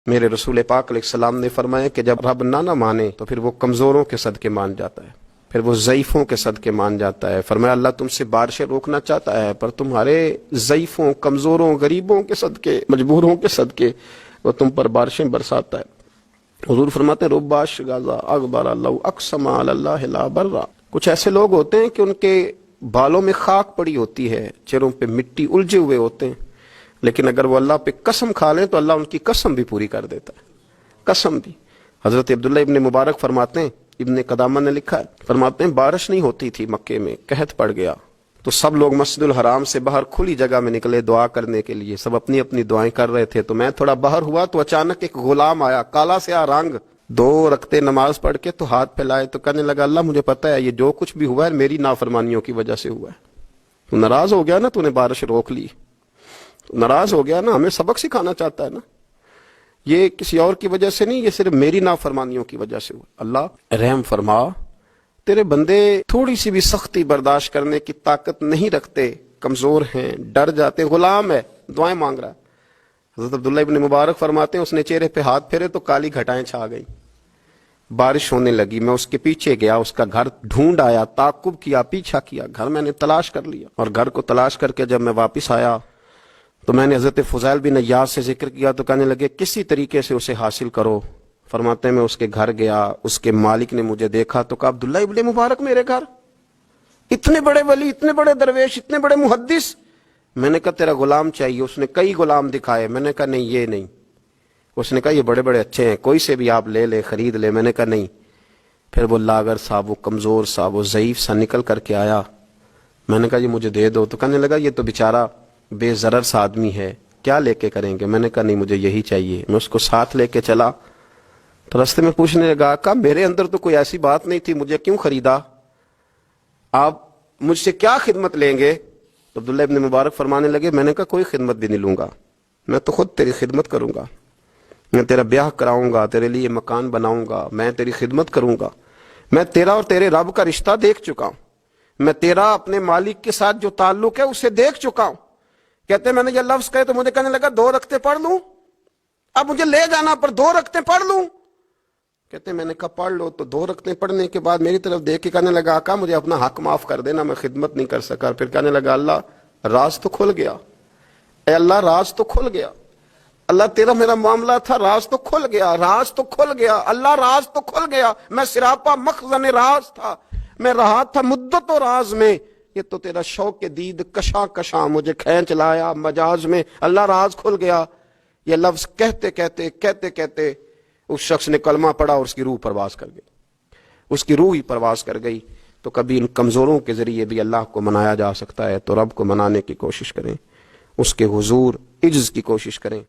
میرے رسول پاک علیہ السلام نے فرمایا کہ جب رب نہ مانے تو پھر وہ کمزوروں کے صدقے مان جاتا ہے، پھر وہ ضعیفوں کے صدقے مان جاتا ہے۔ فرمایا اللہ تم سے بارشیں روکنا چاہتا ہے پر تمہارے ضعیفوں، کمزوروں، غریبوں کے صدقے، مجبوروں کے صدقے وہ تم پر بارشیں برساتا ہے۔ حضور فرماتے ہیں رب اشغاذا اغبر لو اقسم علی اللہ لا برا۔ کچھ ایسے لوگ ہوتے ہیں کہ ان کے بالوں میں خاک پڑی ہوتی ہے، چہروں پہ مٹی الجھے ہوئے ہوتے ہیں، لیکن اگر وہ اللہ پہ قسم کھا لیں تو اللہ ان کی قسم بھی پوری کر دیتا ہے، قسم بھی۔ حضرت عبداللہ ابن مبارک فرماتے ہیں، ابن قدامہ نے لکھا ہے، فرماتے ہیں بارش نہیں ہوتی تھی مکے میں، قحط پڑ گیا تو سب لوگ مسجد الحرام سے باہر کھلی جگہ میں نکلے دعا کرنے کے لیے، سب اپنی اپنی دعائیں کر رہے تھے۔ تو میں تھوڑا باہر ہوا تو اچانک ایک غلام آیا، کالا سیاہ رنگ، 2 رکعتیں نماز پڑھ کے تو ہاتھ پھیلائے تو کہنے لگا اللہ مجھے پتہ ہے یہ جو کچھ بھی ہوا ہے میری نافرمانیوں کی وجہ سے ہوا ہے۔ تو ناراض ہو گیا نا، تو نے بارش روک لی، ناراض ہو گیا نا، ہمیں سبق سکھانا چاہتا ہے نا، یہ کسی اور کی وجہ سے نہیں، یہ صرف میری نافرمانیوں کی وجہ سے ہوا۔ اللہ رحم فرما، تیرے بندے تھوڑی سی بھی سختی برداشت کرنے کی طاقت نہیں رکھتے، کمزور ہیں، ڈر جاتے، غلام ہے، دعائیں مانگ رہا ہے۔ حضرت عبداللہ ابن مبارک فرماتے ہیں اس نے چہرے پہ ہاتھ پھیرے تو کالی گھٹائیں چھا گئی، بارش ہونے لگی، میں اس کے پیچھے گیا، اس کا گھر ڈھونڈ آیا، تعقب کیا، پیچھا کیا، گھر میں نے تلاش کر لیا، اور گھر کو تلاش کر کے جب میں واپس آیا تو میں نے حضرت فضیل بن عیاض سے ذکر کیا تو کہنے لگے کسی طریقے سے اسے حاصل کرو۔ فرماتے ہیں میں اس کے گھر گیا، اس کے مالک نے مجھے دیکھا تو کہا عبداللہ ابن مبارک میرے گھر، اتنے بڑے ولی، اتنے بڑے درویش، اتنے بڑے محدث۔ میں نے کہا تیرا غلام چاہیے، اس نے کئی غلام دکھائے، میں نے کہا نہیں یہ نہیں۔ اس نے کہا یہ بڑے بڑے اچھے ہیں، کوئی سے بھی آپ لے لے، خرید لے۔ میں نے کہا نہیں۔ پھر وہ لاغر صاحب، وہ کمزور صاحب، وہ ضعیف سا نکل کر کے آیا، میں نے کہا یہ مجھے دے دو، تو کہنے لگا یہ تو بیچارہ بے ضرر سا آدمی ہے، کیا لے کے کریں گے؟ میں نے کہا نہیں مجھے یہی چاہیے۔ میں اس کو ساتھ لے کے چلا تو رستے میں پوچھنے لگا کہ میرے اندر تو کوئی ایسی بات نہیں تھی، مجھے کیوں خریدا؟ آپ مجھ سے کیا خدمت لیں گے؟ تو عبداللہ ابن مبارک فرمانے لگے میں نے کہا کوئی خدمت بھی نہیں لوں گا، میں تو خود تیری خدمت کروں گا، میں تیرا بیاہ کراؤں گا، تیرے لیے مکان بناؤں گا، میں تیری خدمت کروں گا، میں تیرا اور تیرے رب کا رشتہ دیکھ چکا ہوں، میں تیرا اپنے مالک کے ساتھ جو تعلق ہے اسے دیکھ چکا ہوں۔ کہتے ہیں میں نے یہ لفظ کہے تو مجھے کہنے لگا 2 رکعتیں پڑھ لوں، اب مجھے لے جانا پر 2 رکعتیں پڑھ لوں۔ کہتے ہیں میں نے کہا پڑھ لو، تو 2 رکعتیں پڑھنے کے بعد میری طرف دیکھ کے کہنے لگا آقا مجھے اپنا حق معاف کر دینا، میں خدمت نہیں کر سکا۔ پھر کہنے لگا اللہ راز تو کھل گیا، اے اللہ راز تو کھل گیا، اللہ تیرا میرا معاملہ تھا، راز تو کھل گیا، راز تو کھل گیا، اللہ راز تو کھل گیا، میں سراپا مخزن راز تھا، میں رہا تھا مدت و راز میں، یہ تو تیرا شوق دید کشاں کشاں مجھے کھینچ لایا مجاز میں، اللہ راز کھل گیا۔ یہ لفظ کہتے کہتے اس شخص نے کلمہ پڑھا اور اس کی روح پرواز کر گئی، اس کی روح ہی پرواز کر گئی۔ تو کبھی ان کمزوروں کے ذریعے بھی اللہ کو منایا جا سکتا ہے، تو رب کو منانے کی کوشش کریں، اس کے حضور عجز کی کوشش کریں۔